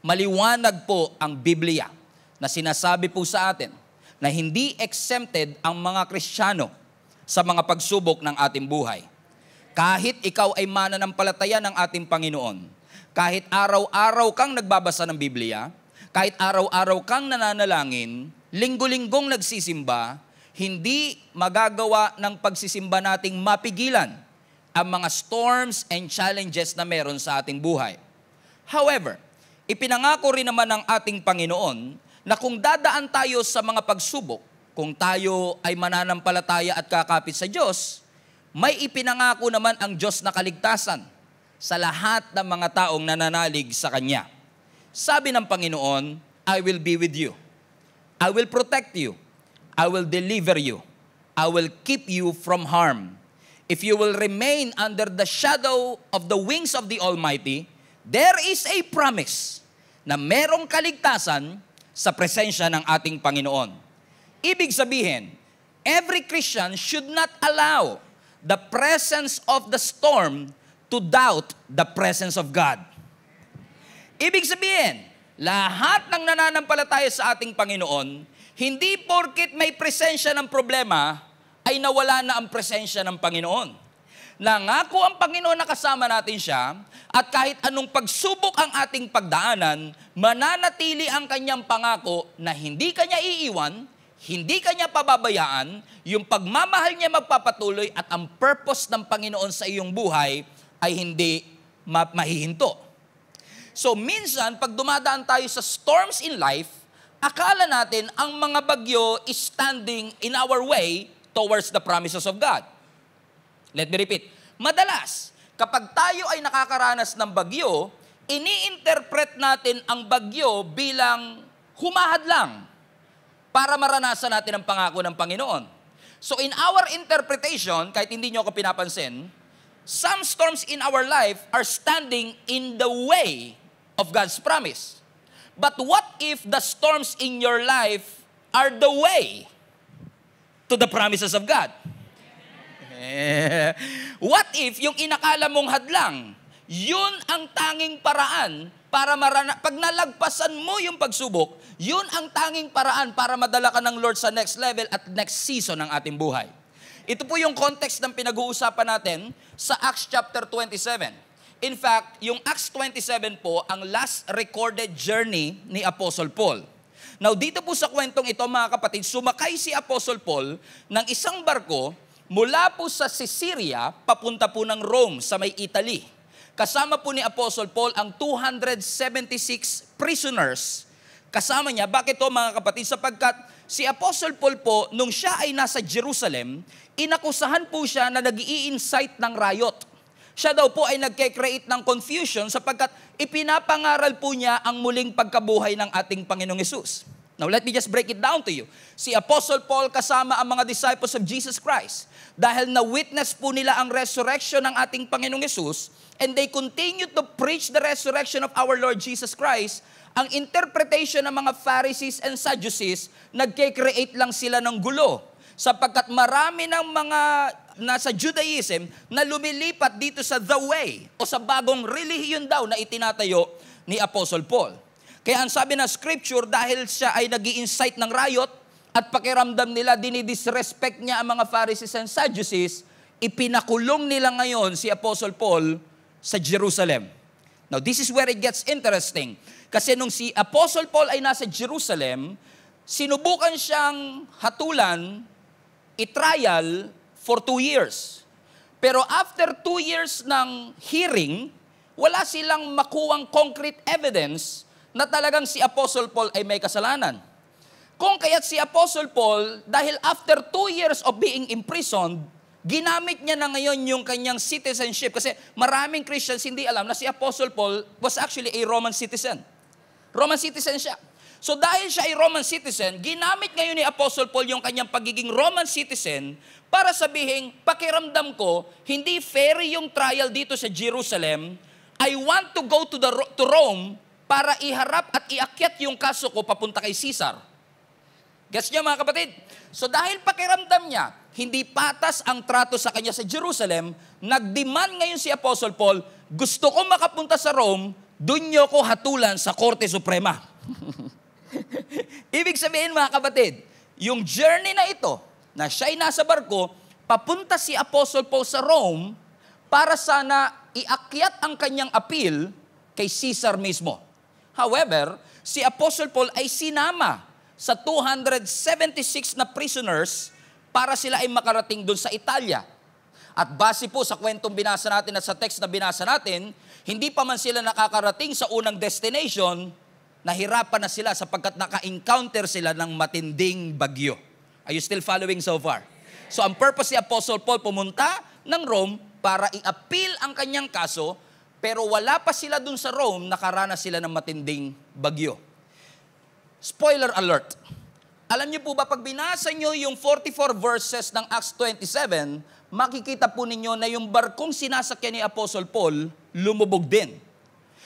Maliwanag po ang Biblia na sinasabi po sa atin na hindi exempted ang mga Kristiyano sa mga pagsubok ng ating buhay. Kahit ikaw ay mananampalataya ng ating Panginoon, kahit araw-araw kang nagbabasa ng Biblia, kahit araw-araw kang nananalangin, linggo-linggong nagsisimba, hindi magagawa ng pagsisimba nating mapigilan ang mga storms and challenges na meron sa ating buhay. However, ipinangako rin naman ng ating Panginoon na kung dadaan tayo sa mga pagsubok, kung tayo ay mananampalataya at kakapit sa Diyos, may ipinangako naman ang Diyos na kaligtasan sa lahat ng mga taong nananalig sa Kanya. Sabi ng Panginoon, I will be with you. I will protect you. I will deliver you. I will keep you from harm. If you will remain under the shadow of the wings of the Almighty, there is a promise na merong kaligtasan sa presensya ng ating Panginoon. Ibig sabihin, every Christian should not allow the presence of the storm to doubt the presence of God. Ibig sabihin, lahat ng nananampalataya sa ating Panginoon, hindi porket may presensya ng problema, ay nawala na ang presensya ng Panginoon. Nangako ang Panginoon na kasama natin siya, at kahit anong pagsubok ang ating pagdaanan, mananatili ang kanyang pangako na hindi kanya iiwan, hindi kanya pababayaan, yung pagmamahal niya magpapatuloy at ang purpose ng Panginoon sa iyong buhay ay hindi mahihinto. So minsan, pag dumadaan tayo sa storms in life, akala natin ang mga bagyo is standing in our way towards the promises of God. Let me repeat. Madalas, kapag tayo ay nakakaranas ng bagyo, ini-interpret natin ang bagyo bilang humahadlang para maranasan natin ang pangako ng Panginoon. So in our interpretation, kahit hindi nyo ako pinapansin, some storms in our life are standing in the way of God's promise. But what if the storms in your life are the way to the promises of God? What if yung inakala mong hadlang, yun ang tanging paraan para pag nalagpasan mo yung pagsubok, yun ang tanging paraan para madala ka ng Lord sa next level at next season ng ating buhay. Ito po yung context ng pinag-uusapan natin sa Acts chapter 27. In fact, yung Acts 27 po ang last recorded journey ni Apostle Paul. Now, dito po sa kwentong ito, mga kapatid, sumakay si Apostle Paul ng isang barko mula po sa Caesarea, papunta po ng Rome sa may Italy. Kasama po ni Apostle Paul ang 276 prisoners. Kasama niya, bakit to mga kapatid? Sapagkat si Apostle Paul po, nung siya ay nasa Jerusalem, inakusahan po siya na nag-i-incite ng riot. Siya daw po ay nagke-create ng confusion sapagkat ipinapangaral po niya ang muling pagkabuhay ng ating Panginoong Hesus. Now, let me just break it down to you. Si Apostle Paul kasama ang mga disciples of Jesus Christ dahil na-witness po nila ang resurrection ng ating Panginoong Hesus and they continue to preach the resurrection of our Lord Jesus Christ. Ang interpretation ng mga Pharisees and Sadducees, nagke-create lang sila ng gulo sapagkat marami ng mga nasa Judaism na lumilipat dito sa the way o sa bagong relihiyon daw na itinatayo ni Apostle Paul. Kaya ang sabi ng scripture, dahil siya ay nag-i-incite ng riot at pakiramdam nila, dinidisrespect niya ang mga Pharisees and Sadducees, ipinakulong nila ngayon si Apostle Paul sa Jerusalem. Now, this is where it gets interesting. Kasi nung si Apostle Paul ay nasa Jerusalem, sinubukan siyang hatulan, i-trial for 2 years. Pero after 2 years ng hearing, wala silang makuwang concrete evidence na talagang si Apostle Paul ay may kasalanan. Kung kaya't si Apostle Paul, dahil after 2 years of being imprisoned, ginamit niya na ngayon yung kanyang citizenship. Kasi maraming Christians hindi alam na si Apostle Paul was actually a Roman citizen. Roman citizen siya. So dahil siya ay Roman citizen, ginamit ngayon ni Apostle Paul yung kanyang pagiging Roman citizen para sabihin, pakiramdam ko, hindi fair yung trial dito sa Jerusalem. I want to go to Rome para iharap at iakyat yung kaso ko papunta kay Caesar. Gets niyo mga kapatid? So dahil pakiramdam niya, hindi patas ang trato sa kanya sa Jerusalem, nag-demand ngayon si Apostle Paul, gusto ko makapunta sa Rome Doon nyo ko hatulan sa Korte Suprema. Ibig sabihin mga kapatid, yung journey na ito, na siya'y nasa barko, papunta si Apostle Paul sa Rome para sana iakyat ang kanyang appeal kay Caesar mismo. However, si Apostle Paul ay sinama sa 276 na prisoners para sila ay makarating doon sa Italia. At base po sa kwentong binasa natin at sa text na binasa natin, hindi pa man sila nakakarating sa unang destination, nahirapan na sila sapagkat naka-encounter sila ng matinding bagyo. Are you still following so far? So ang purpose ni Apostle Paul pumunta ng Rome para i-appeal ang kanyang kaso, pero wala pa sila dun sa Rome, nakaranas sila ng matinding bagyo. Spoiler alert. Alam niyo po ba, pag binasa niyo yung 44 verses ng Acts 27, makikita po ninyo na yung barkong sinasakyan ni Apostle Paul, lumubog din.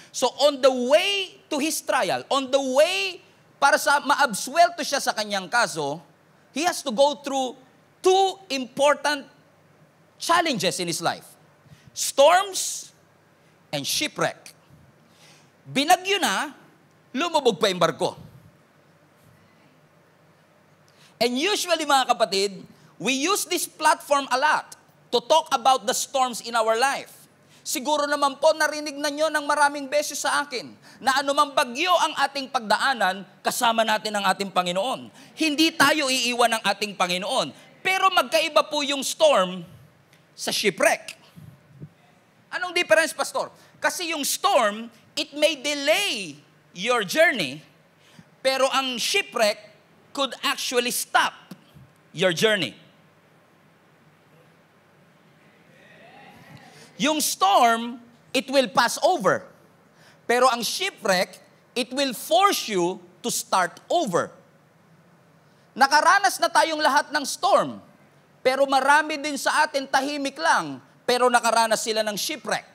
So on the way to his trial, on the way para sa maabsuelto siya sa kanyang kaso, he has to go through two important challenges in his life. Storms and shipwreck. Binagyo na, lumubog pa yung barko. And usually mga kapatid, we use this platform a lot to talk about the storms in our life. Siguro naman po narinig na nyo ng maraming beses sa akin na anumang bagyo ang ating pagdaanan, kasama natin ang ating Panginoon. Hindi tayo iiwan ng ating Panginoon. Pero magkaiba po yung storm sa shipwreck. Anong difference, Pastor? Kasi yung storm, it may delay your journey, pero ang shipwreck could actually stop your journey. Yung storm, it will pass over. Pero ang shipwreck, it will force you to start over. Nakaranas na tayong lahat ng storm, pero marami din sa atin tahimik lang, pero nakaranas sila ng shipwreck.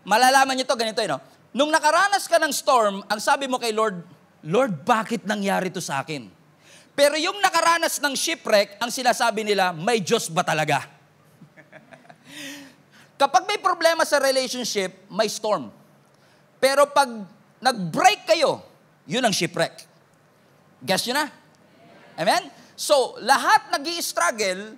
Malalaman niyo to, ganito no? Nung nakaranas ka ng storm, ang sabi mo kay Lord, Lord, bakit nangyari to sa akin? Pero yung nakaranas ng shipwreck, ang sinasabi nila, may Diyos ba talaga? Kapag may problema sa relationship, may storm. Pero pag nag-break kayo, yun ang shipwreck. Guess nyo na? Amen? So, lahat nag-i-struggle,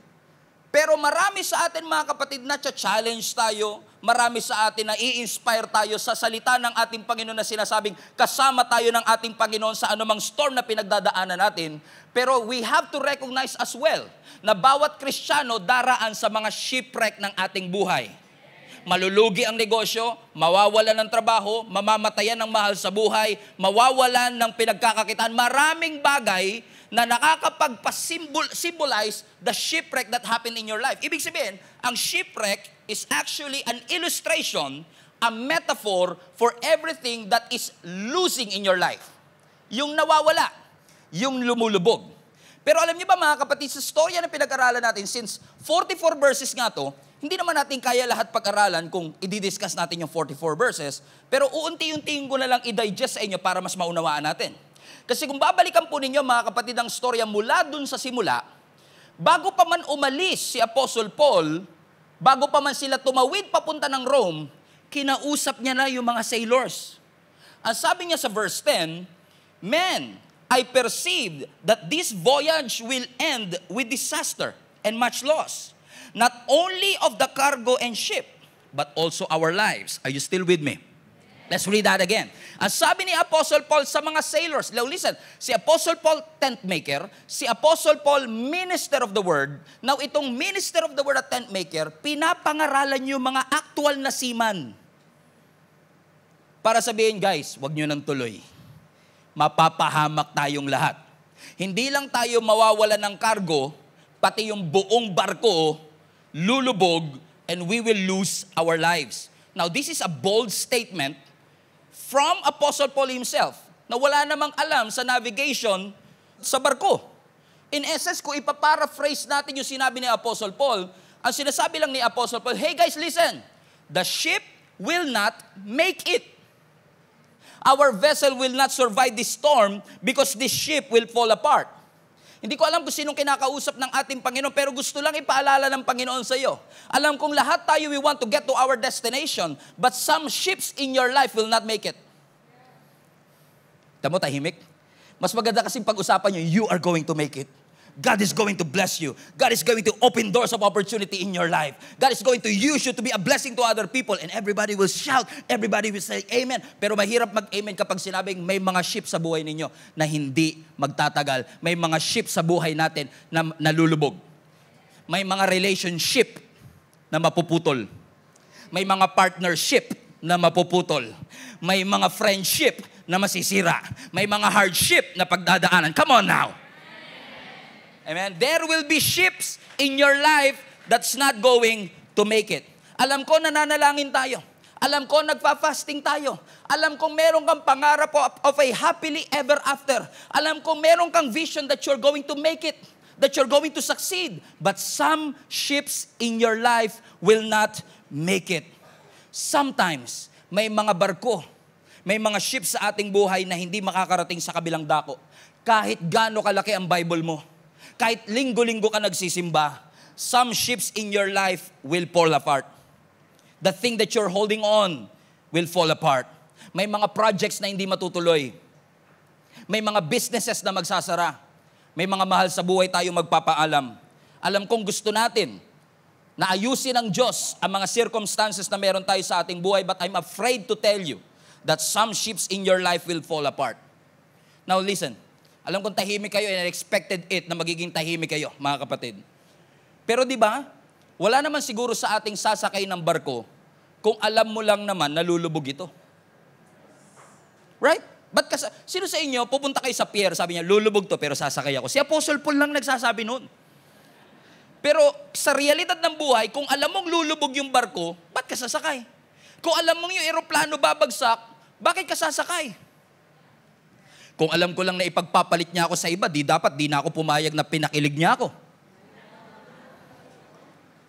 pero marami sa atin mga kapatid na challenge tayo, marami sa atin na i-inspire tayo sa salita ng ating Panginoon na sinasabing kasama tayo ng ating Panginoon sa anumang storm na pinagdadaanan natin. Pero we have to recognize as well na bawat Kristiyano daraan sa mga shipwreck ng ating buhay. Malulugi ang negosyo, mawawalan ng trabaho, mamamatayan ng mahal sa buhay, mawawalan ng pinagkakakitaan. Maraming bagay na nakakapagpa-symbolize the shipwreck that happened in your life. Ibig sabihin, ang shipwreck is actually an illustration, a metaphor for everything that is losing in your life. Yung nawawala, yung lumulubog. Pero alam niyo ba mga kapatid, sa storya na pinag-aralan natin, since 44 verses nga to, hindi naman natin kaya lahat pag-aralan kung i-discuss natin yung 44 verses, pero uunti-untiin ko na lang i-digest sa inyo para mas maunawaan natin. Kasi kung babalikan po ninyo mga kapatid ang storya mula dun sa simula, bago pa man umalis si Apostle Paul, bago pa man sila tumawid papunta ng Rome, kinausap niya na yung mga sailors. Ang sabi niya sa verse 10, Men, I perceived that this voyage will end with disaster and much loss. Not only of the cargo and ship, but also our lives. Are you still with me? Let's read that again. Ang sabi ni Apostle Paul sa mga sailors, now listen, si Apostle Paul, tent maker, si Apostle Paul, minister of the word. Now itong minister of the word at tent maker, pinapangaralan yung mga actual na seaman. Para sabihin, guys, wag nyo nang tuloy. Mapapahamak tayong lahat. Hindi lang tayo mawawalan ng cargo, pati yung buong barko, lulubog, and we will lose our lives. Now, this is a bold statement from Apostle Paul himself na wala namang alam sa navigation sa barko. In essence, kung ipaparaphrase natin yung sinabi ni Apostle Paul, ang sinasabi lang ni Apostle Paul, hey guys, listen, the ship will not make it. Our vessel will not survive this storm because this ship will fall apart. Hindi ko alam kung sinong kinakausap ng ating Panginoon, pero gusto lang ipaalala ng Panginoon sa iyo. Alam kong lahat tayo, we want to get to our destination, but some ships in your life will not make it. Tamo, tahimik? Mas maganda kasing pag-usapan nyo, you are going to make it. God is going to bless you. God is going to open doors of opportunity in your life. God is going to use you to be a blessing to other people. And everybody will shout. Everybody will say, Amen. Pero mahirap mag-Amen kapag sinabing may mga ship sa buhay ninyo na hindi magtatagal. May mga ship sa buhay natin na nalulubog. May mga relationship na mapuputol. May mga partnership na mapuputol. May mga friendship na masisira. May mga hardship na pagdadaanan. Come on now. Amen. There will be ships in your life that's not going to make it. Alam ko nananalangin tayo. Alam ko nagfa-fasting tayo. Alam ko meron kang pangarap of a happily ever after. Alam ko meron kang vision that you're going to make it, that you're going to succeed. But some ships in your life will not make it. Sometimes, may mga barko, may mga ships sa ating buhay na hindi makakarating sa kabilang dako. Kahit gaano kalaki ang Bible mo, kahit linggo-linggo ka nagsisimba, some ships in your life will fall apart. The thing that you're holding on will fall apart. May mga projects na hindi matutuloy. May mga businesses na magsasara. May mga mahal sa buhay tayo magpapaalam. Alam kong gusto natin na ayusin ng Diyos ang mga circumstances na meron tayo sa ating buhay, but I'm afraid to tell you that some ships in your life will fall apart. Now listen. Alam kong tahimik kayo and I expected it na magiging tahimik kayo, mga kapatid. Pero di ba, wala naman siguro sa ating sasakay ng barko kung alam mo lang naman nalulubog ito. Right? Sino sa inyo, pupunta kayo sa pier, sabi niya, lulubog to pero sasakay ako. Si Apostle Paul lang nagsasabi noon. Pero sa realidad ng buhay, kung alam mong lulubog yung barko, ba't ka sasakay? Kung alam mong yung eroplano babagsak, bakit ka sasakay? Kung alam ko lang na ipagpapalit niya ako sa iba, di na ako pumayag na pinakilig niya ako.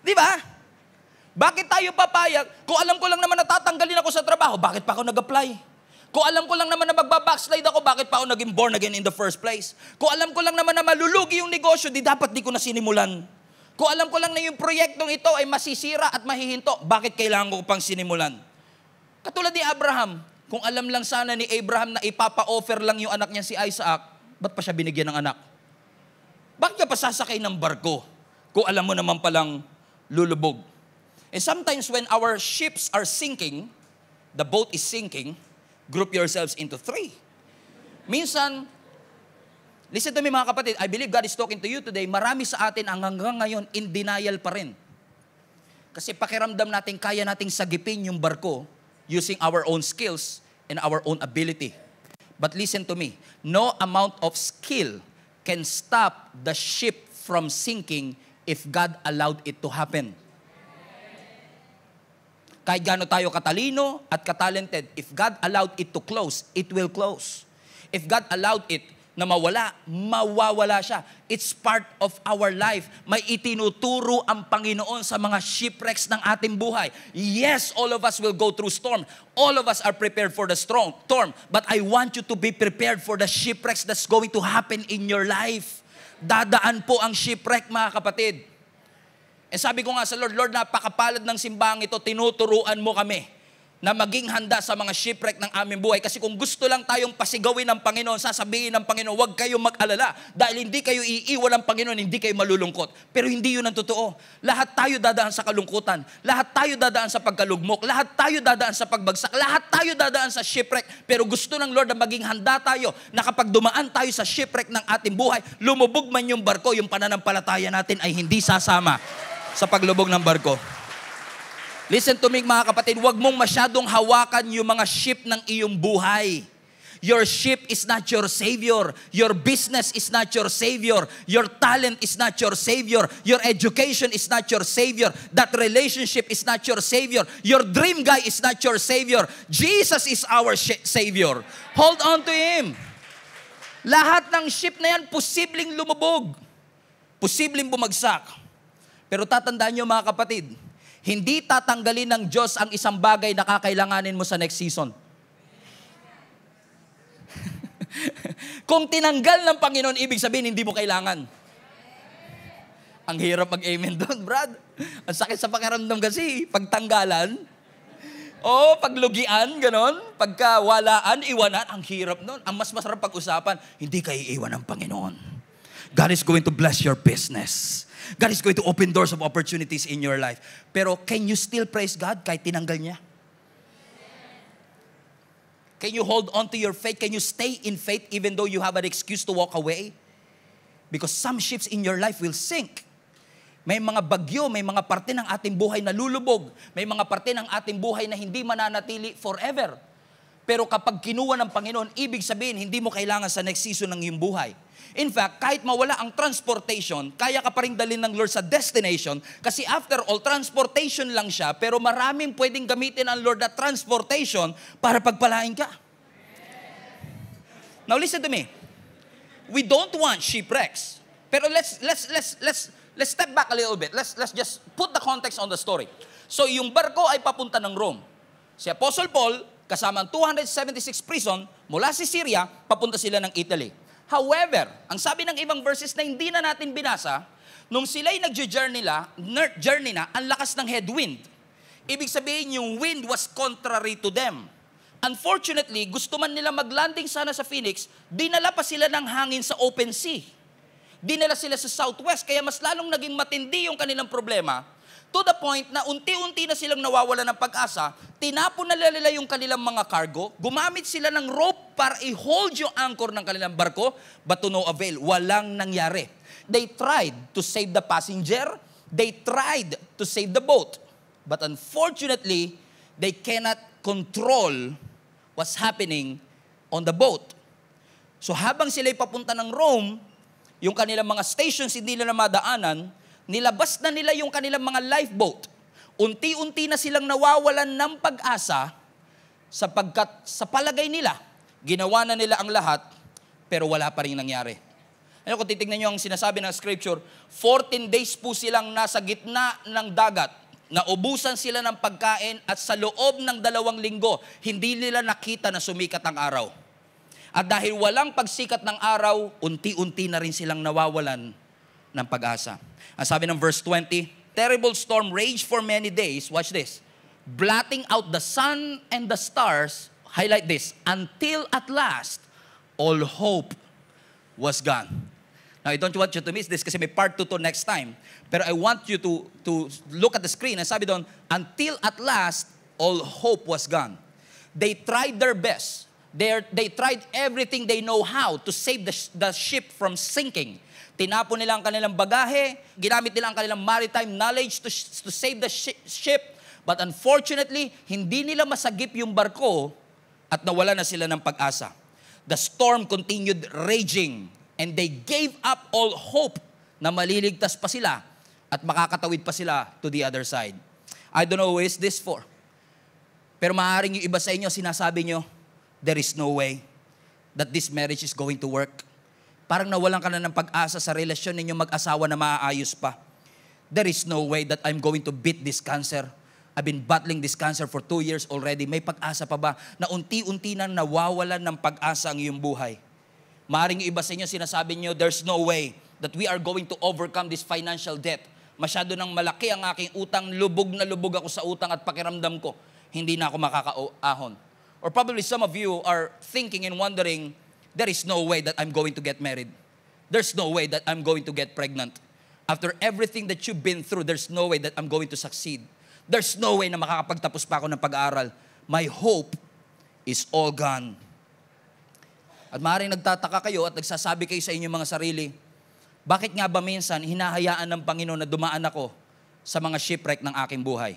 Di ba? Bakit tayo papayag? Kung alam ko lang naman na tatanggalin ako sa trabaho, bakit pa ako nag-apply? Kung alam ko lang naman na magbabackslide ako, bakit pa ako naging born again in the first place? Kung alam ko lang naman na malulugi yung negosyo, di ko na sinimulan. Kung alam ko lang na yung proyektong ito ay masisira at mahihinto, bakit kailangan ko pang sinimulan? Katulad ni Abraham, kung alam lang sana ni Abraham na ipapa-offer lang yung anak niya si Isaac, ba't pa siya binigyan ng anak? Bakit ka pa sasakay ng barko kung alam mo naman palang lulubog? And sometimes when our ships are sinking, the boat is sinking, group yourselves into three. Minsan, listen to me mga kapatid, I believe God is talking to you today, marami sa atin ang hanggang ngayon in denial pa rin. Kasi pakiramdam natin, kaya nating sagipin yung barko using our own skills and our own ability. But listen to me, no amount of skill can stop the ship from sinking if God allowed it to happen. Kahit gaano tayo katalino at katalented, if God allowed it to close, it will close. If God allowed it na mawala, mawawala siya. It's part of our life. May itinuturo ang Panginoon sa mga shipwrecks ng ating buhay. Yes, all of us will go through storm. All of us are prepared for the storm. But I want you to be prepared for the shipwrecks that's going to happen in your life. Dadaan po ang shipwreck, mga kapatid. Eh sabi ko nga sa Lord, Lord, napakapalad ng simbahang ito, tinuturuan mo kami na maging handa sa mga shipwreck ng aming buhay. Kasi kung gusto lang tayong pasigawin ng Panginoon, sasabihin ng Panginoon, huwag kayong mag-alala. Dahil hindi kayo iiwan ng Panginoon, hindi kayo malulungkot. Pero hindi yun ang totoo. Lahat tayo dadaan sa kalungkutan. Lahat tayo dadaan sa pagkalugmok. Lahat tayo dadaan sa pagbagsak. Lahat tayo dadaan sa shipwreck. Pero gusto ng Lord na maging handa tayo na kapag dumaan tayo sa shipwreck ng ating buhay, lumubog man yung barko, yung pananampalataya natin ay hindi sasama sa paglubog ng barko. Listen to me mga kapatid, huwag mong masyadong hawakan yung mga ship ng iyong buhay. Your ship is not your savior. Your business is not your savior. Your talent is not your savior. Your education is not your savior. That relationship is not your savior. Your dream guy is not your savior. Jesus is our savior. Hold on to Him. Lahat ng ship na yan, posibleng lumubog. Posibleng bumagsak. Pero tatandaan nyo mga kapatid, hindi tatanggalin ng Diyos ang isang bagay na kakailanganin mo sa next season. Kung tinanggal ng Panginoon, ibig sabihin, hindi mo kailangan. Ang hirap mag-amen doon, Brad. Ang sakit sa pakiramdam kasi, pagtanggalan, paglugian, ganon, pagkawalaan, iwanan, ang hirap noon. Ang mas masarap pag-usapan, hindi kayo iiwan ng Panginoon. God is going to bless your business. God is going to open doors of opportunities in your life. Pero can you still praise God kahit tinanggal niya? Can you hold on to your faith? Can you stay in faith even though you have an excuse to walk away? Because some ships in your life will sink. May mga bagyo, may mga parte ng ating buhay na lulubog. May mga parte ng ating buhay na hindi mananatili forever. Pero kapag kinuha ng Panginoon, ibig sabihin, hindi mo kailangan sa next season ng iyong buhay. In fact, kahit mawala ang transportation, kaya ka pa rin dalhin ng Lord sa destination kasi after all, transportation lang siya, pero maraming pwedeng gamitin ang Lord na transportation para pagpalain ka. Now listen to me. We don't want shipwrecks. Pero let's step back a little bit. Let's just put the context on the story. So yung barko ay papunta ng Rome. Si Apostle Paul, kasama ang 276 prison, mula si Syria, papunta sila ng Italy. However, ang sabi ng ibang verses na hindi na natin binasa, nung sila'y nag-journey na, ang lakas ng headwind. Ibig sabihin, yung wind was contrary to them. Unfortunately, gusto man nila maglanding sana sa Phoenix, dinala pa sila ng hangin sa open sea. Dinala sila sa southwest, kaya mas lalong naging matindi yung kanilang problema, to the point na unti-unti na silang nawawala ng pag-asa, tinapon na nila yung kanilang mga cargo, gumamit sila ng rope para i-hold yung anchor ng kanilang barko, but to no avail, walang nangyari. They tried to save the passenger, they tried to save the boat, but unfortunately, they cannot control what's happening on the boat. So habang sila'y papunta ng Rome, yung kanilang mga stations hindi nila madaanan, nilabas na nila yung kanilang mga lifeboat. Unti-unti na silang nawawalan ng pag-asa sapagkat sa palagay nila, ginawa na nila ang lahat, pero wala pa rin nangyari. Ano kung titignan nyo ang sinasabi ng scripture, 14 days po silang nasa gitna ng dagat, naubusan sila ng pagkain at sa loob ng 2 linggo, hindi nila nakita na sumikat ang araw. At dahil walang pagsikat ng araw, unti-unti na rin silang nawawalan ng pag-asa. Ang sabi ng verse 20, terrible storm raged for many days, watch this, blotting out the sun and the stars, highlight this, until at last, all hope was gone. Now, I don't want you to miss this kasi may part 2 to next time. Pero I want you to look at the screen and sabi doon, until at last, all hope was gone. They tried their best. They tried everything they know how to save the ship from sinking. Tinapon nila ang kanilang bagahe, ginamit nila ang kanilang maritime knowledge to save the ship, but unfortunately, hindi nila masagip yung barko at nawala na sila ng pag-asa. The storm continued raging and they gave up all hope na maliligtas pa sila at makakatawid pa sila to the other side. I don't know who is this for. Pero maaaring yung iba sa inyo, sinasabi nyo, there is no way that this marriage is going to work. Parang nawalan ka na ng pag-asa sa relasyon ninyo mag-asawa na maaayos pa. There is no way that I'm going to beat this cancer. I've been battling this cancer for 2 years already. May pag-asa pa ba na unti-unti na nawawalan ng pag-asa ang iyong buhay? Maaaring yung iba sa inyo sinasabi nyo, there's no way that we are going to overcome this financial debt. Masyado nang malaki ang aking utang, lubog na lubog ako sa utang at pakiramdam ko, hindi na ako makakaahon. Or probably some of you are thinking and wondering, there is no way that I'm going to get married. There's no way that I'm going to get pregnant. After everything that you've been through, there's no way that I'm going to succeed. There's no way na makakapagtapos pa ako ng pag-aaral. My hope is all gone. At maaaring nagtataka kayo at nagsasabi kayo sa inyong mga sarili, bakit nga ba minsan hinahayaan ng Panginoon na dumaan ako sa mga shipwreck ng aking buhay?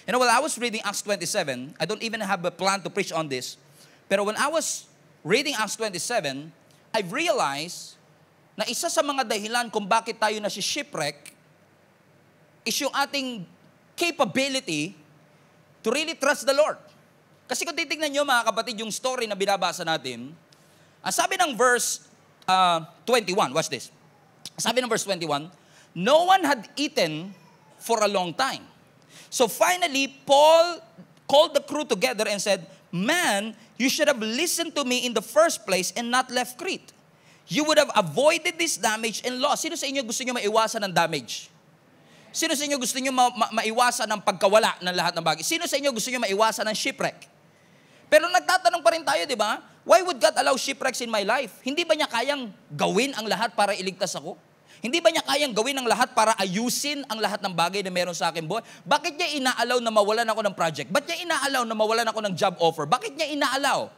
You know, while I was reading Acts 27, I don't even have a plan to preach on this, pero when I was reading Acts 27, I realized na isa sa mga dahilan kung bakit tayo na si shipwreck is yung ating capability to really trust the Lord. Kasi kung titignan nyo mga kapatid yung story na binabasa natin, ang sabi ng verse 21, watch this. Sabi ng verse 21, no one had eaten for a long time. So finally, Paul called the crew together and said, man, you should have listened to me in the first place and not left Crete. You would have avoided this damage and loss. Sino sa inyo gusto nyo maiwasan ng damage? Sino sa inyo gusto nyo maiwasan ng pagkawala ng lahat ng bagay? Sino sa inyo gusto nyo maiwasan ng shipwreck? Pero nagtatanong pa rin tayo, di ba? Why would God allow shipwrecks in my life? Hindi ba niya kayang gawin ang lahat para iligtas ako? Hindi ba niya kayang gawin ang lahat para ayusin ang lahat ng bagay na meron sa akin buhay? Bakit niya inaalaw na mawalan ako ng project? Bakit niya inaalaw na mawalan ako ng job offer? Bakit niya inaalaw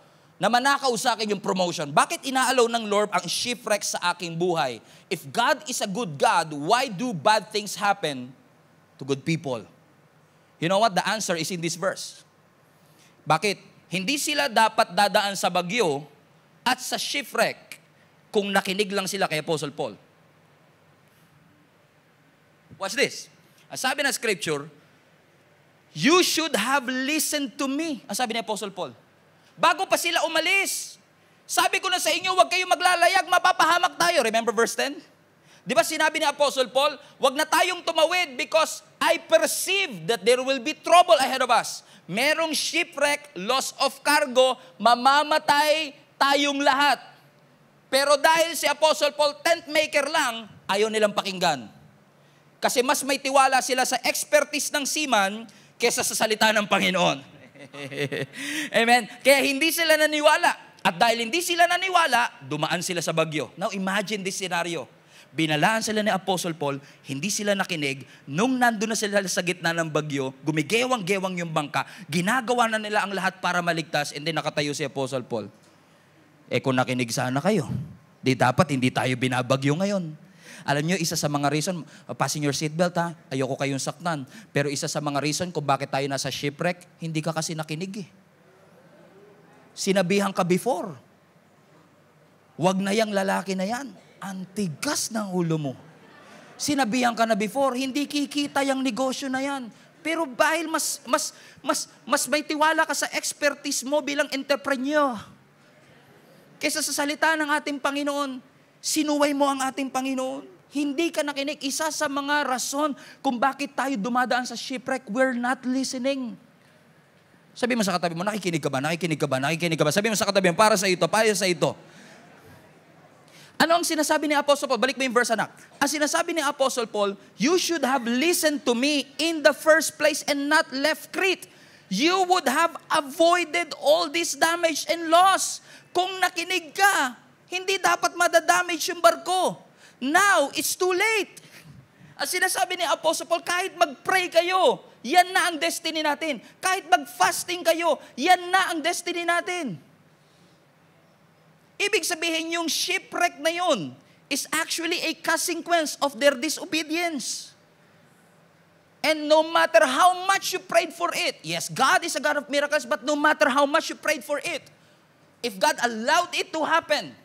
na manakaw sa akin yung promotion? Bakit inaalaw ng Lord ang shipwreck sa aking buhay? If God is a good God, why do bad things happen to good people? You know what? The answer is in this verse. Bakit? Hindi sila dapat dadaan sa bagyo at sa shipwreck kung nakinig lang sila kay Apostle Paul. Watch this. Ang sabi ng scripture, you should have listened to me. Ang sabi ni Apostle Paul. Bago pa sila umalis, sabi ko na sa inyo, huwag kayong maglalayag, mapapahamak tayo. Remember verse 10? Di ba sinabi ni Apostle Paul, huwag na tayong tumawid because I perceive that there will be trouble ahead of us. Merong shipwreck, loss of cargo, mamamatay tayong lahat. Pero dahil si Apostle Paul, tent maker lang, ayaw nilang pakinggan. Kasi mas may tiwala sila sa expertise ng seaman kesa sa salita ng Panginoon. Amen? Kaya hindi sila naniwala. At dahil hindi sila naniwala, dumaan sila sa bagyo. Now imagine this scenario. Binalaan sila ni Apostle Paul, hindi sila nakinig. Nung nandun na sila sa gitna ng bagyo, gumigewang-gewang yung bangka, ginagawa na nila ang lahat para maligtas, and then nakatayo si Apostle Paul. Kung nakinig sana kayo, di dapat hindi tayo binabagyo ngayon. Alam nyo, isa sa mga reason, fasten your seatbelt ha, ayoko kayong saktan. Pero isa sa mga reason kung bakit tayo nasa shipwreck, hindi ka kasi nakinig eh. Sinabihan ka before. Wag na yang lalaki na yan. Ang tigas ng ulo mo. Sinabihan ka na before, hindi kikita yung negosyo na yan. Pero dahil mas may tiwala ka sa expertise mo bilang entrepreneur, kaysa sa salita ng ating Panginoon, sinuway mo ang ating Panginoon. Hindi ka nakinig. Isa sa mga rason kung bakit tayo dumadaan sa shipwreck, we're not listening. Sabi mo sa katabi mo, nakikinig ka ba? Nakikinig ka ba? Nakikinig ka ba? Sabi mo sa katabi mo, para sa ito, para sa ito. Ano ang sinasabi ni Apostle Paul? Balik mo yung verse, anak. Ang sinasabi ni Apostle Paul, you should have listened to me in the first place and not left Crete. You would have avoided all this damage and loss. Kung nakinig ka, hindi dapat madadamage yung barko. Now, it's too late. Ang sinasabi ni Apostle Paul, kahit mag-pray kayo, yan na ang destiny natin. Kahit mag-fasting kayo, yan na ang destiny natin. Ibig sabihin, yung shipwreck na yun is actually a consequence of their disobedience. And no matter how much you prayed for it, yes, God is a God of miracles, but no matter how much you prayed for it, if God allowed it to happen,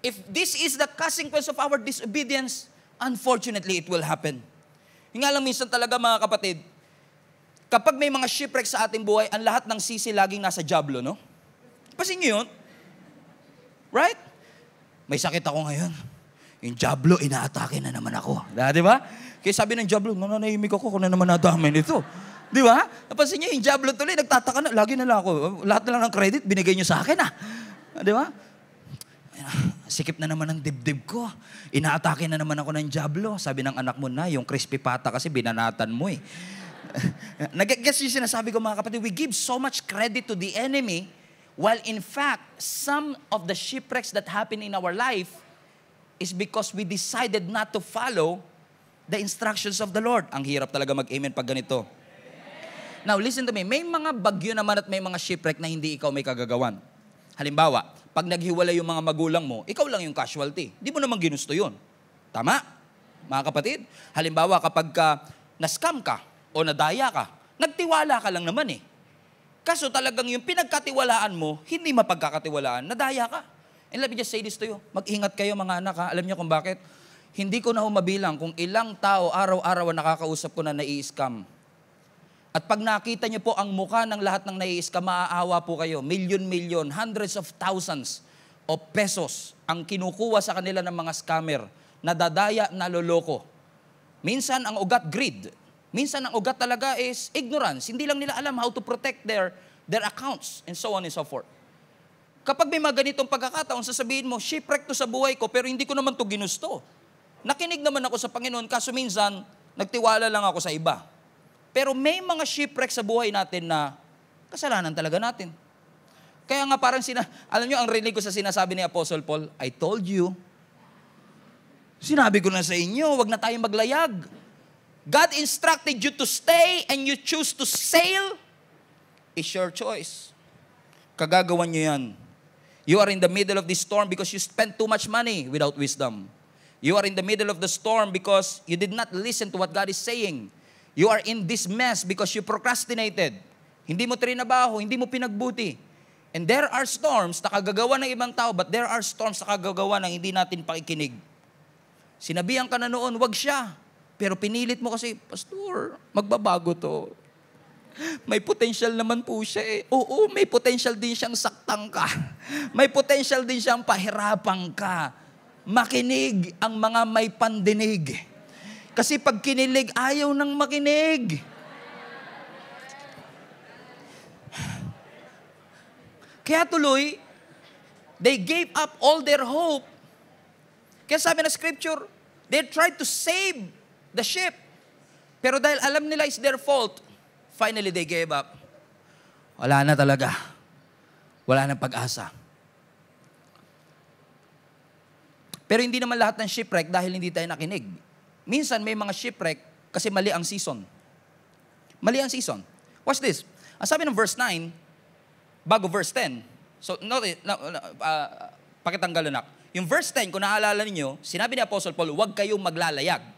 if this is the consequence of our disobedience, unfortunately, it will happen. Yung nga lang minsan talaga mga kapatid, kapag may mga shipwreck sa ating buhay, ang lahat ng sisi laging nasa dyablo, no? Pasin nyo yun? Right? May sakit ako ngayon. Yung dyablo, inaatake na naman ako. Di ba? Kaya sabi ng dyablo, nananahimik ako kung na naman nadamay nito. Di ba? Napansin nyo, yung dyablo tuloy, nagtataka na, lagi na lang ako. Lahat na lang ng credit, binigay nyo sa akin Di ba? Sikip na naman ang dibdib ko. Inaatake na naman ako ng dyablo. Sabi ng anak mo na, yung crispy pata kasi binanatan mo eh. Nag-guess yung sinasabi ko mga kapatid, we give so much credit to the enemy, while in fact, some of the shipwrecks that happen in our life is because we decided not to follow the instructions of the Lord. Ang hirap talaga mag-amen pag ganito. Now, listen to me. May mga bagyo naman at may mga shipwreck na hindi ikaw may kagagawan. Halimbawa, pag naghiwalay yung mga magulang mo, ikaw lang yung casualty. Di mo naman ginusto yun. Tama? Mga kapatid? Halimbawa, kapag na-scam ka o nadaya ka, nagtiwala ka lang naman eh. Kaso talagang yung pinagkatiwalaan mo, hindi mapagkakatiwalaan, nadaya ka. And let me just say this to you. Mag-ingat kayo mga anak ha. Alam niyo kung bakit? Hindi ko na mabilang kung ilang tao araw-araw nakakausap ko na nai-scam. At pag nakita niyo po ang mukha ng lahat ng nai-scam, maaawa po kayo. Milyon-milyon, hundreds of thousands of pesos ang kinukuha sa kanila ng mga scammer, nadadaya, naloloko. Minsan ang ugat greed. Minsan ang ugat talaga is ignorance. Hindi lang nila alam how to protect their accounts and so on and so forth. Kapag may mga ganitong pagkakataon, sasabihin mo, shipwreck to sa buhay ko, pero hindi ko naman to ginusto. Nakinig naman ako sa Panginoon, kaso minsan, nagtiwala lang ako sa iba. Pero may mga shipwreck sa buhay natin na kasalanan talaga natin. Kaya nga parang, alam nyo, ang rinig ko sa sinasabi ni Apostle Paul, I told you, sinabi ko na sa inyo, wag na tayong maglayag. God instructed you to stay and you choose to sail, is your choice. Kagagawan nyo yan. You are in the middle of this storm because you spent too much money without wisdom. You are in the middle of the storm because you did not listen to what God is saying. You are in this mess because you procrastinated. Hindi mo trinabaho, hindi mo pinagbuti. And there are storms na kagagawa ng ibang tao, but there are storms na kagagawa ng hindi natin pakikinig. Sinabihan ka na noon, wag siya. Pero pinilit mo kasi, Pastor, magbabago to. May potential naman po siya eh. Oo, may potential din siyang saktang ka. May potential din siyang pahirapan ka. Makinig ang mga may pandinig. Kasi pag kinilig, ayaw nang makinig. Kaya tuloy, they gave up all their hope. Kaya sabi na scripture, they tried to save the ship. Pero dahil alam nila it's their fault, finally, they gave up. Wala na talaga. Wala nang pag-asa. Pero hindi naman lahat ng shipwreck dahil hindi tayo nakinig. Minsan may mga shipwreck kasi mali ang season. Mali ang season. Watch this. Ang sabi ng verse 9, bago verse 10. So, pakitanggal anak. Yung verse 10, kung naalala ninyo, sinabi ni Apostle Paul, huwag kayong maglalayag.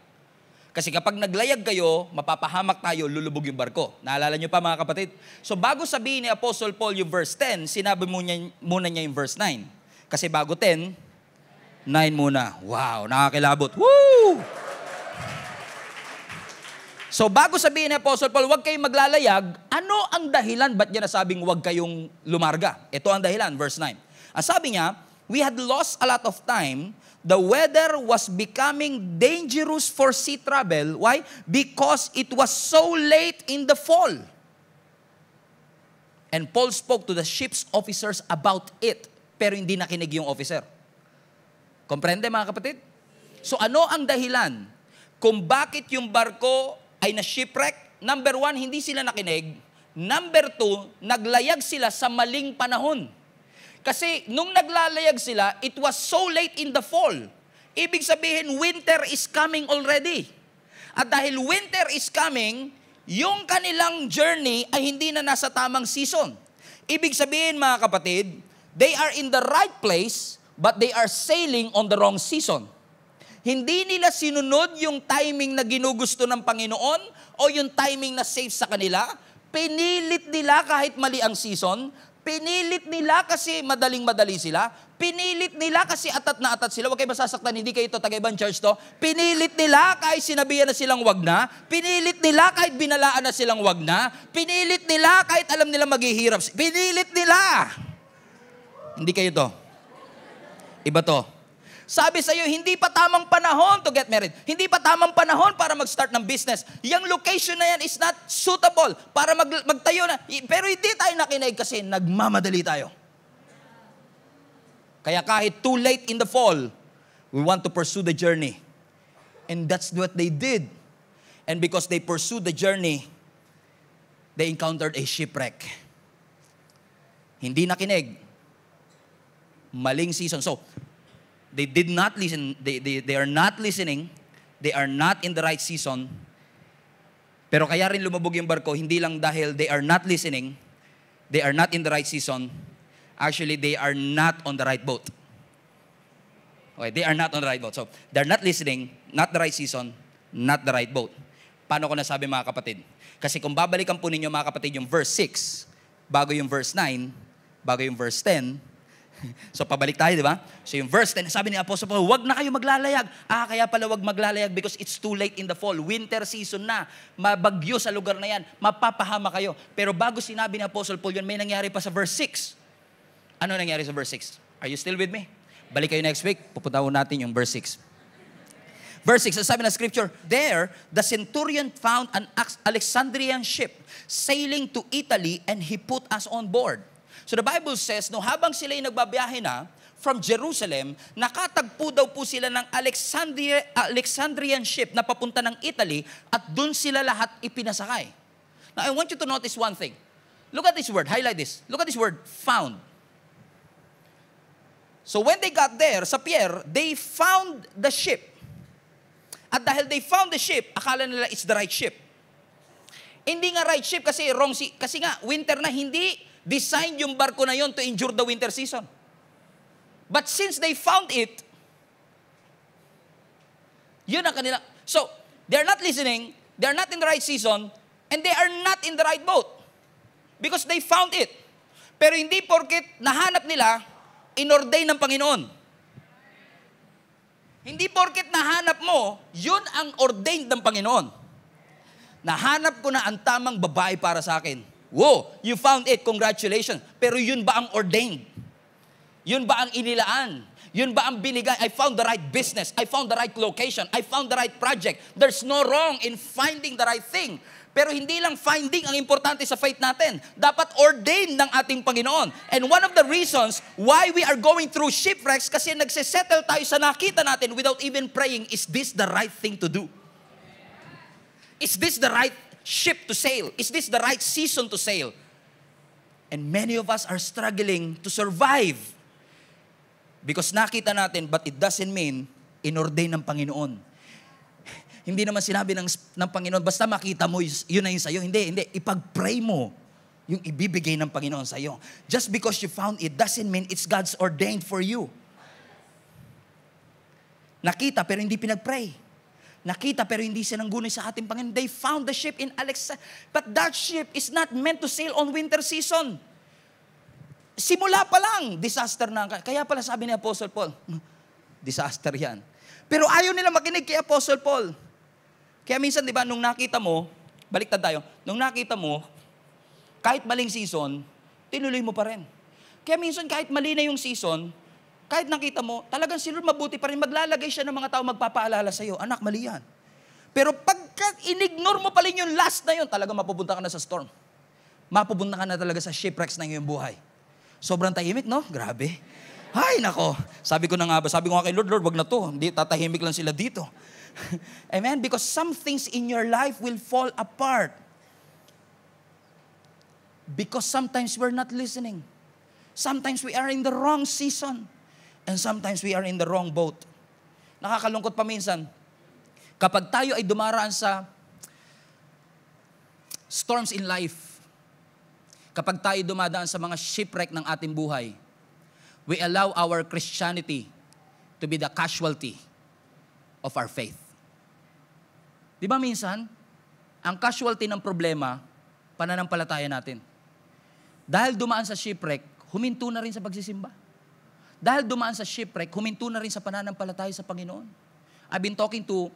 Kasi kapag naglayag kayo, mapapahamak tayo, lulubog yung barko. Naalala nyo pa mga kapatid? So bago sabihin ni Apostle Paul yung verse 10, sinabi muna niya yung verse 9. Kasi bago 10, 9 muna. Wow, nakakilabot. Woo! So bago sabihin ni Apostle Paul, huwag kayong maglalayag, ano ang dahilan? Ba't niya nasabing huwag kayong lumarga? Ito ang dahilan, verse 9. Ang sabi niya, we had lost a lot of time. The weather was becoming dangerous for sea travel. Why? Because it was so late in the fall. And Paul spoke to the ship's officers about it, pero hindi nakinig yung officer. Komprende mga kapatid? So ano ang dahilan kung bakit yung barko ay na-shipwreck? Number 1, hindi sila nakinig. Number 2, naglayag sila sa maling panahon. Kasi nung naglalayag sila, it was so late in the fall. Ibig sabihin, winter is coming already. At dahil winter is coming, yung kanilang journey ay hindi na nasa tamang season. Ibig sabihin mga kapatid, they are in the right place, but they are sailing on the wrong season. Hindi nila sinunod yung timing na ginugusto ng Panginoon o yung timing na safe sa kanila. Pinilit nila kahit mali ang season. Pinilit nila kasi madaling-madali sila. Pinilit nila kasi atat na atat sila. Huwag kayo masasaktan, hindi kayo ito taga-ibang church to. Pinilit nila kahit sinabihan na silang wag na. Pinilit nila kahit binalaan na silang wag na. Pinilit nila kahit alam nila maghihirap. Pinilit nila. Hindi kayo to. Iba to. Sabi sa iyo, hindi pa tamang panahon to get married. Hindi pa tamang panahon para mag-start ng business. Yung location na yan is not suitable para magtayo na. Pero hindi tayo nakinig kasi nagmamadali tayo. Kaya kahit too late in the fall, we want to pursue the journey. And that's what they did. And because they pursued the journey, they encountered a shipwreck. Hindi nakinig. Maling season. So, they did not listen. They are not listening. They are not in the right season. Pero kaya rin lumubog yung barko, hindi lang dahil they are not listening, they are not in the right season. Actually, they are not on the right boat. Okay, they are not on the right boat. So, they're not listening, not the right season, not the right boat. Paano ko nasabi mga kapatid? Kasi kung babalikan po ninyo mga kapatid yung verse 6, bago yung verse 9, bago yung verse 10, so, pabalik tayo, di ba? So, yung verse 10, sabi ni Apostle Paul, huwag na kayo maglalayag. Kaya pala huwag maglalayag because it's too late in the fall. Winter season na. Mabagyo sa lugar na yan. Mapapahama kayo. Pero bago sinabi ni Apostle Paul yun, may nangyari pa sa verse 6. Ano nangyari sa verse 6? Are you still with me? Balik kayo next week. Pupunta natin yung verse 6. Verse 6, sabi na scripture, there, the centurion found an Alexandrian ship sailing to Italy and he put us on board. So the Bible says, no, habang sila'y nagbabiyahe na from Jerusalem, nakatagpo daw po sila ng Alexandrian ship na papunta ng Italy at dun sila lahat ipinasakay. Now, I want you to notice one thing. Look at this word. Highlight this. Look at this word, found. So when they got there, sa pier, they found the ship. At dahil they found the ship, akala nila it's the right ship. Hindi nga right ship kasi wrong kasi nga winter na, hindi designed yung barko na yon to endure the winter season. But since they found it, yun ang kanila. So, they're not listening, they're not in the right season, and they are not in the right boat. Because they found it. Pero hindi porket nahanap nila, inordain ng Panginoon. Hindi porket nahanap mo, yun ang ordained ng Panginoon. Nahanap ko na ang tamang babae para sa akin. Wow, you found it, congratulations. Pero yun ba ang ordained? Yun ba ang inilaan? Yun ba ang binigay? I found the right business. I found the right location. I found the right project. There's no wrong in finding the right thing. Pero hindi lang finding ang importante sa faith natin. Dapat ordained ng ating Panginoon. And one of the reasons why we are going through shipwrecks kasi nagsisettle tayo sa nakita natin without even praying, is this the right thing to do? Is this the right ship to sail? Is this the right season to sail? And many of us are struggling to survive. Because nakita natin, but it doesn't mean inordain ng Panginoon. Hindi naman sinabi ng Panginoon, basta makita mo, yun na yun sa'yo. Hindi. Ipag-pray mo yung ibibigay ng Panginoon sa'yo. Just because you found it doesn't mean it's God's ordained for you. Nakita pero hindi pinag-pray. Nakita pero hindi sinanggunay sa ating Panginoon. They found the ship in Alexandria. But that ship is not meant to sail on winter season. Simula pa lang, disaster na. Kaya pala sabi ni Apostle Paul, disaster yan. Pero ayaw nila makinig kay Apostle Paul. Kaya minsan, di ba, nung nakita mo, baliktad tayo, nung nakita mo, kahit maling season, tinuloy mo pa rin. Kaya minsan, kahit mali na yung season, kahit nakita mo, talagang si Lord mabuti pa rin, maglalagay siya ng mga tao magpapaalala sa iyo, anak, mali yan. Pero pagka inignore mo pa rin yung last na yun, talagang mapupunta ka na sa storm. Mapupunta ka na talaga sa shipwrecks ng iyong buhay. Sobrang tahimik, no? Grabe. Ay, nako. Sabi ko nga kay Lord, wag na to. Hindi, tatahimik lang sila dito. Amen? Because some things in your life will fall apart. Because sometimes we're not listening. Sometimes we are in the wrong season. And sometimes we are in the wrong boat. Nakakalungkot pa minsan. Kapag tayo ay dumaraan sa storms in life, kapag tayo dumadaan sa mga shipwreck ng ating buhay, we allow our Christianity to be the casualty of our faith. Di ba minsan, ang casualty ng problema, pananampalataya natin. Dahil dumaan sa shipwreck, huminto na rin sa pagsisimba. Dahil dumaan sa shipwreck, huminto na rin sa pananampalataya sa Panginoon. I've been talking to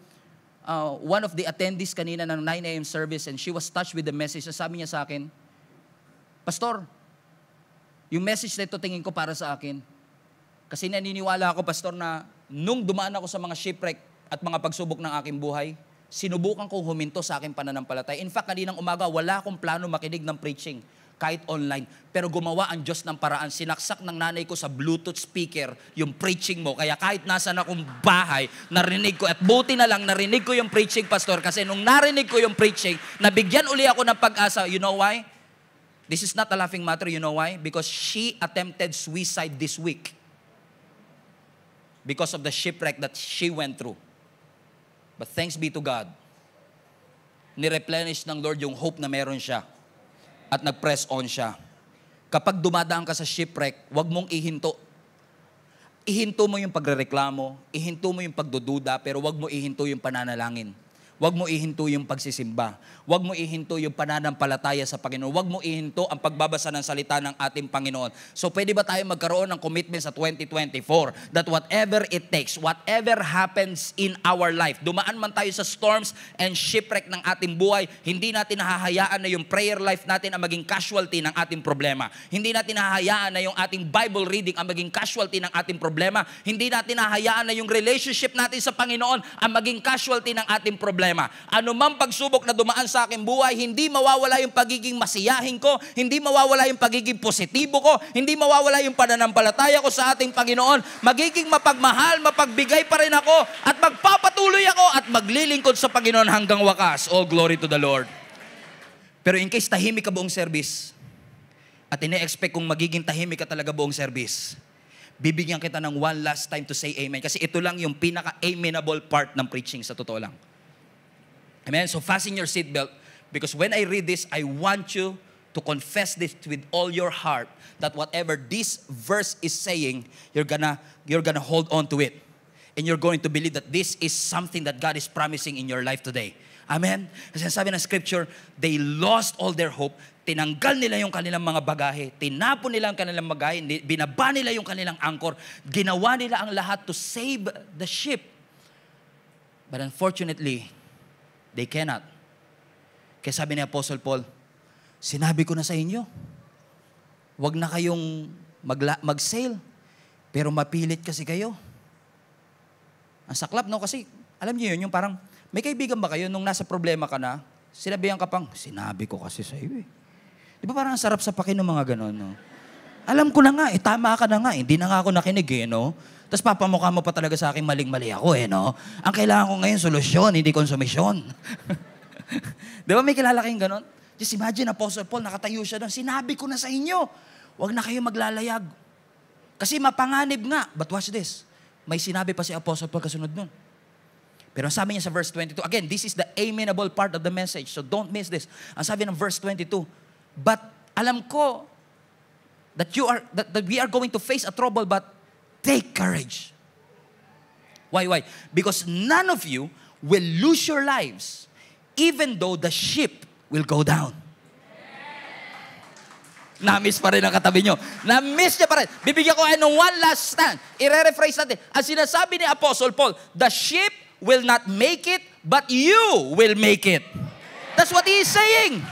one of the attendees kanina ng 9 a.m. service and she was touched with the message. Sabi niya sa akin, Pastor, yung message na ito tingin ko para sa akin. Kasi naniniwala ako, Pastor, na nung dumaan ako sa mga shipwreck at mga pagsubok ng aking buhay, sinubukan kong huminto sa aking pananampalataya. In fact, kaninang umaga, wala akong plano makinig ng preaching, kahit online. Pero gumawa ang Diyos ng paraan. Sinaksak ng nanay ko sa Bluetooth speaker yung preaching mo. Kaya kahit nasan akong bahay, narinig ko. At buti na lang, narinig ko yung preaching, Pastor. Kasi nung narinig ko yung preaching, nabigyan uli ako ng pag-asa. You know why? This is not a laughing matter. You know why? Because she attempted suicide this week. Because of the shipwreck that she went through. But thanks be to God, ni-replenish ng Lord yung hope na meron siya. At nag-press on siya. Kapag dumadaan ka sa shipwreck, huwag mong ihinto. Ihinto mo yung pagrereklamo, ihinto mo yung pagdududa, pero huwag mo ihinto yung pananalangin. Huwag mo ihinto yung pagsisimba. Huwag mo ihinto yung pananampalataya sa Panginoon. Huwag mo ihinto ang pagbabasa ng salita ng ating Panginoon. So pwede ba tayo magkaroon ng commitment sa 2024 that whatever it takes, whatever happens in our life, dumaan man tayo sa storms and shipwreck ng ating buhay, hindi natin hahayaan na yung prayer life natin ang maging casualty ng ating problema. Hindi natin hahayaan na yung ating Bible reading ang maging casualty ng ating problema. Hindi natin hahayaan na yung relationship natin sa Panginoon ang maging casualty ng ating problema. problema. Anumang pagsubok na dumaan sa aking buhay, hindi mawawala yung pagiging masiyahin ko, hindi mawawala yung pagiging positibo ko, hindi mawawala yung pananampalataya ko sa ating Panginoon. Magiging mapagmahal, mapagbigay pa rin ako, at magpapatuloy ako at maglilingkod sa Panginoon hanggang wakas. All glory to the Lord. Pero in case tahimik ka buong service, at ine-expect kung magiging tahimik ka talaga buong service, bibigyan kita ng one last time to say amen. Kasi ito lang yung pinaka-amenable part ng preaching sa totoo lang. Amen? So fasten your seatbelt, because when I read this, I want you to confess this with all your heart, that whatever this verse is saying, you're gonna hold on to it. And you're going to believe that this is something that God is promising in your life today. Amen? Kasi sabi ng scripture, they lost all their hope. Tinanggal nila yung kanilang mga bagahe, tinapon nila ang kanilang bagahe, binaba nila yung kanilang angkor, ginawa nila ang lahat to save the ship. But unfortunately, they cannot. Kaya sabi ni Apostle Paul, sinabi ko na sa inyo, wag na kayong mag-sail, pero mapilit kasi kayo. Ang saklap, no? Kasi, alam niyo yun, yung parang, may kaibigan ba kayo nung nasa problema ka na, sinabihan ka pang, sinabi ko kasi sa iyo eh. Di ba parang sarap sa pakin ng mga ganon, no? Alam ko na nga, tama ka na nga, hindi na nga ako nakinig eh, no? Tapos papamukha mo pa talaga sa akin, maling-mali ako eh, no? Ang kailangan ko ngayon, solusyon, hindi konsumisyon. Di ba may kilala kayong ganon? Just imagine, Apostle Paul, nakatayo siya doon, sinabi ko na sa inyo, wag na kayo maglalayag. Kasi mapanganib nga. But watch this, may sinabi pa si Apostle Paul kasunod nun. Pero sabi niya sa verse 22, again, this is the amenable part of the message, so don't miss this. Ang sabi ng verse 22, but alam ko that we are going to face a trouble, but take courage. Why? Because none of you will lose your lives, even though the ship will go down. Na-miss pa rin ang katabi nyo. Na-miss niya pa rin. Bibigyan ko kayo ng one last stand. I-rephrase natin. Ang sinasabi ni Apostle Paul, the ship will not make it, but you will make it. That's what he is saying.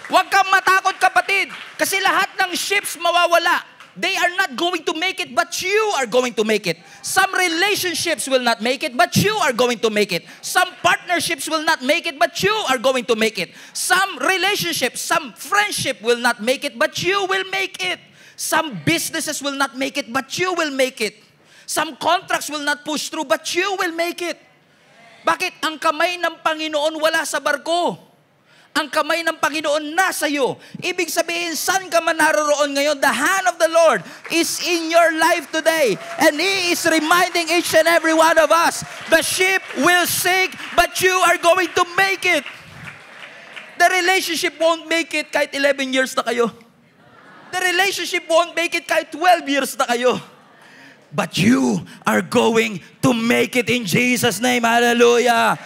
Huwag kang matakot, kapatid. Kasi lahat ng ships mawawala. They are not going to make it, but you are going to make it. Some relationships will not make it, but you are going to make it. Some partnerships will not make it, but you are going to make it. Some relationships, some friendship will not make it, but you will make it. Some businesses will not make it, but you will make it. Some contracts will not push through, but you will make it. Bakit? Ang kamay ng Panginoon wala sa barko. Ang kamay ng Panginoon nasa iyo. Ibig sabihin, saan ka man naroroon ngayon, the hand of the Lord is in your life today. And He is reminding each and every one of us, the ship will sink, but you are going to make it. The relationship won't make it kahit 11 years na kayo. The relationship won't make it kahit 12 years na kayo. But you are going to make it in Jesus' name. Hallelujah.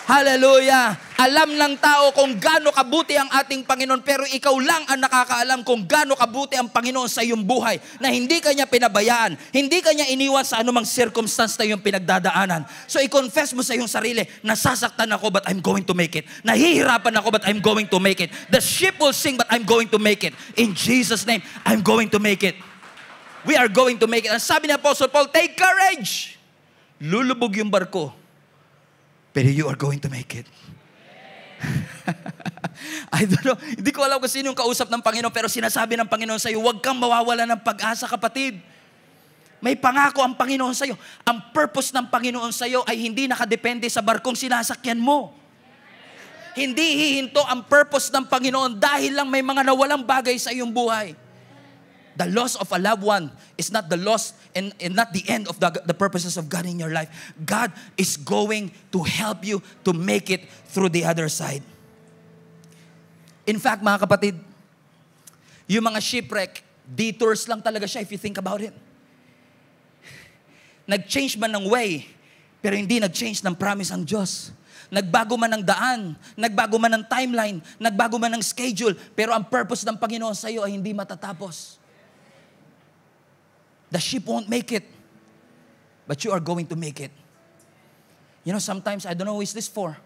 Hallelujah. Alam ng tao kung gaano kabuti ang ating Panginoon, pero ikaw lang ang nakakaalam kung gaano kabuti ang Panginoon sa iyong buhay, na hindi ka niya pinabayaan, hindi ka niya iniwan sa anumang circumstance na iyong pinagdadaanan. So i-confess mo sa iyong sarili, nasasaktan ako but I'm going to make it. Nahihirapan ako but I'm going to make it. The ship will sink but I'm going to make it. In Jesus' name, I'm going to make it. We are going to make it. Ang sabi ni Apostle Paul, take courage. Lulubog yung barko, pero you are going to make it. I don't know. Hindi ko alam kung sino yung kausap ng Panginoon, pero sinasabi ng Panginoon sa iyo, huwag kang mawawala ng pag-asa, kapatid. May pangako ang Panginoon sa iyo. Ang purpose ng Panginoon sa iyo ay hindi nakadepende sa barkong sinasakyan mo. Hindi hihinto ang purpose ng Panginoon dahil lang may mga nawalang bagay sa iyong buhay. The loss of a loved one is not the loss and not the end of the purposes of God in your life. God is going to help you to make it through the other side. In fact, mga kapatid, yung mga shipwreck, detours lang talaga siya if you think about it. Nag-change man ng way, pero hindi nag-change ng promise ang Diyos. Nagbago man ng daan, nagbago man ng timeline, nagbago man ng schedule, pero ang purpose ng Panginoon sa iyo ay hindi matatapos. The ship won't make it, but you are going to make it. You know, sometimes, I don't know who is this for,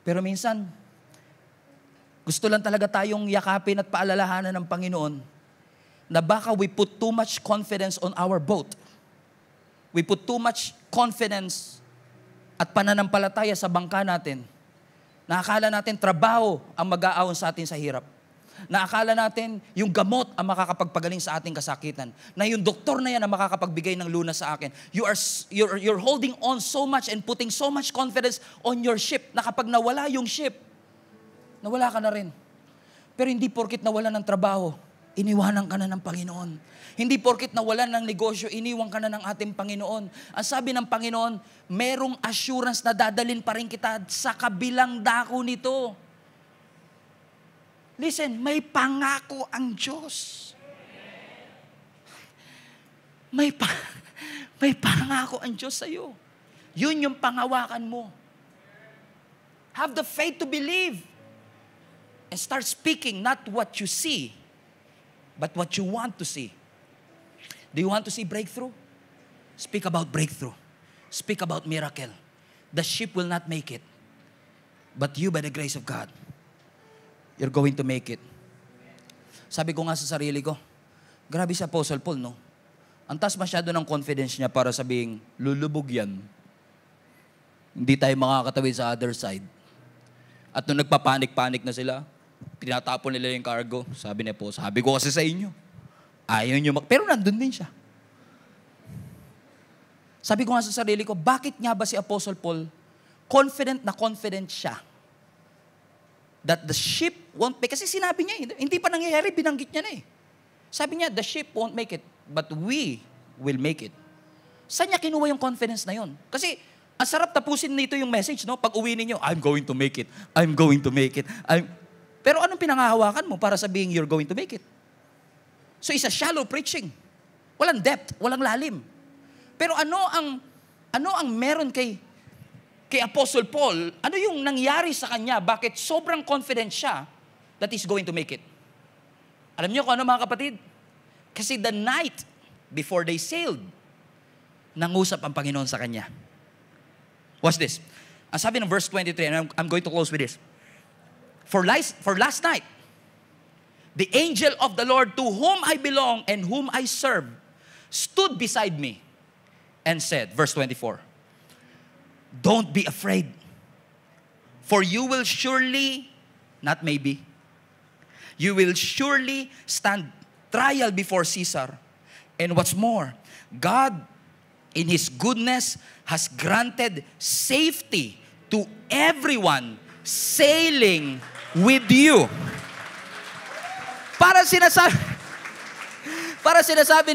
pero minsan, gusto lang talaga tayong yakapin at paalalahanan ng Panginoon na baka we put too much confidence on our boat. We put too much confidence at pananampalataya sa bangka natin, na akala natin trabaho ang mag-aahon sa atin sa hirap. Na akala natin yung gamot ang makakapagpagaling sa ating kasakitan. Na yung doktor na yan ang makakapagbigay ng lunas sa akin. You're holding on so much and putting so much confidence on your ship na kapag nawala yung ship, nawala ka na rin. Pero hindi porkit nawala ng trabaho, iniwanan ka na ng Panginoon. Hindi porkit nawalan ng negosyo, iniwan ka na ng ating Panginoon. Ang sabi ng Panginoon, merong assurance na dadalin pa rin kita sa kabilang dako nito. Listen, may pangako ang Diyos. May pangako ang Diyos sa iyo. Yun yung pangawakan mo. Have the faith to believe. And start speaking not what you see, but what you want to see. Do you want to see breakthrough? Speak about breakthrough. Speak about miracle. The ship will not make it. But you, by the grace of God, you're going to make it. Sabi ko nga sa sarili ko, grabe si Apostle Paul, no? Ang taas masyado ng confidence niya para sabihing, lulubog yan. Hindi tayo makakatawid sa other side. At nung nagpapanik-panik na sila, tinatapon nila yung cargo. Sabi niya po, sabi ko kasi sa inyo, ayaw nyo pero nandun din siya. Sabi ko nga sa sarili ko, bakit nga ba si Apostle Paul, confident siya that the ship won't make, kasi sinabi niya, hindi pa nangyayari, binanggit niya na eh. Sabi niya, the ship won't make it, but we will make it. Saan niya kinuha yung confidence na yun? Kasi, ang sarap tapusin nito yung message, no? Pag uwi ninyo, I'm going to make it. I'm going to make it. Pero anong pinangahawakan mo para sabihin you're going to make it? So, it's a shallow preaching. Walang depth, walang lalim. Pero ano ang meron kay Apostle Paul? Ano yung nangyari sa kanya? Bakit sobrang confident siya that he's going to make it? Alam niyo kung ano, mga kapatid? Kasi the night before they sailed, nangusap ang Panginoon sa kanya. Watch this. Ang sabi ng verse 23, and I'm going to close with this. For last night, the angel of the Lord to whom I belong and whom I serve stood beside me and said, verse 24, don't be afraid, for you will surely, not maybe, you will surely stand trial before Caesar. And what's more, God in His goodness has granted safety to everyone sailing with you. Para sinasabi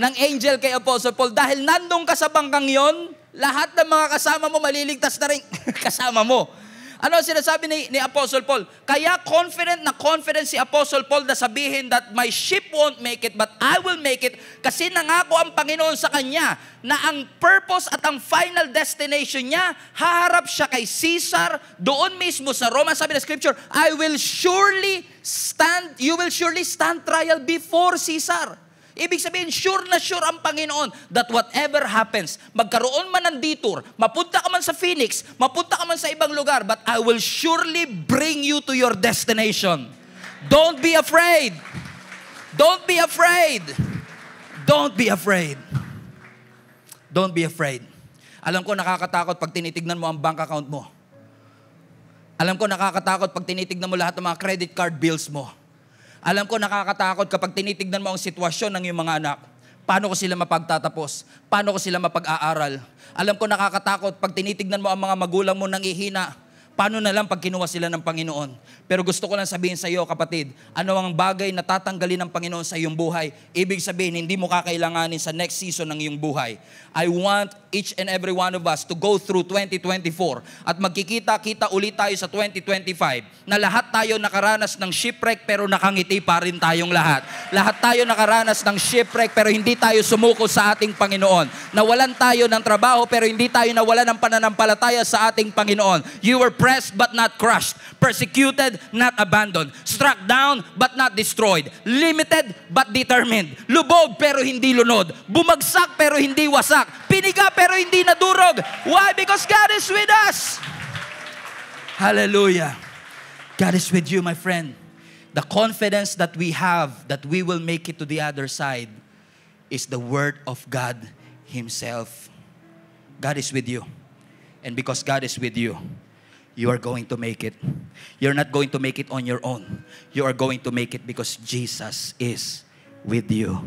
ng angel kay Apostle Paul, dahil nandun ka sa bangkang yon, lahat ng mga kasama mo maliligtas na rin kasama mo. Ano sinasabi ni Apostle Paul? Kaya confident si Apostle Paul na sabihin that my ship won't make it, but I will make it, kasi nangako ang Panginoon sa kanya na ang purpose at ang final destination niya, haharap siya kay Caesar, doon mismo sa Roma. Sabi ng Scripture, you will surely stand trial before Caesar. Ibig sabihin, sure na sure ang Panginoon that whatever happens, magkaroon man ng detour, mapunta ka man sa Phoenix, mapunta ka man sa ibang lugar, but I will surely bring you to your destination. Don't be afraid. Don't be afraid. Don't be afraid. Don't be afraid. Alam ko nakakatakot pag tinitignan mo ang bank account mo. Alam ko nakakatakot pag tinitignan mo lahat ng mga credit card bills mo. Alam ko nakakatakot kapag tinitignan mo ang sitwasyon ng iyong mga anak. Paano ko sila mapagtatapos? Paano ko sila mapag-aaral? Alam ko nakakatakot pag tinitignan mo ang mga magulang mo nangihina. Paano na lang pag kinuha sila ng Panginoon? Pero gusto ko lang sabihin sa iyo, kapatid, ano ang bagay na tatanggalin ng Panginoon sa iyong buhay? Ibig sabihin, hindi mo kakailanganin sa next season ng iyong buhay. I want each and every one of us to go through 2024 at magkikita-kita ulit tayo sa 2025 na lahat tayo nakaranas ng shipwreck pero nakangiti pa rin tayong lahat. Lahat tayo nakaranas ng shipwreck pero hindi tayo sumuko sa ating Panginoon. Nawalan tayo ng trabaho pero hindi tayo nawalan ng pananampalataya sa ating Panginoon. You were pressed but not crushed, persecuted, not abandoned, struck down but not destroyed, limited but determined, lubog pero hindi lunod, bumagsak pero hindi wasak, piniga pero hindi nadurog. Why? Because God is with us. Hallelujah. God is with you, my friend. The confidence that we have that we will make it to the other side is the Word of God Himself. God is with you. And because God is with you, you are going to make it. You're not going to make it on your own. You are going to make it because Jesus is with you.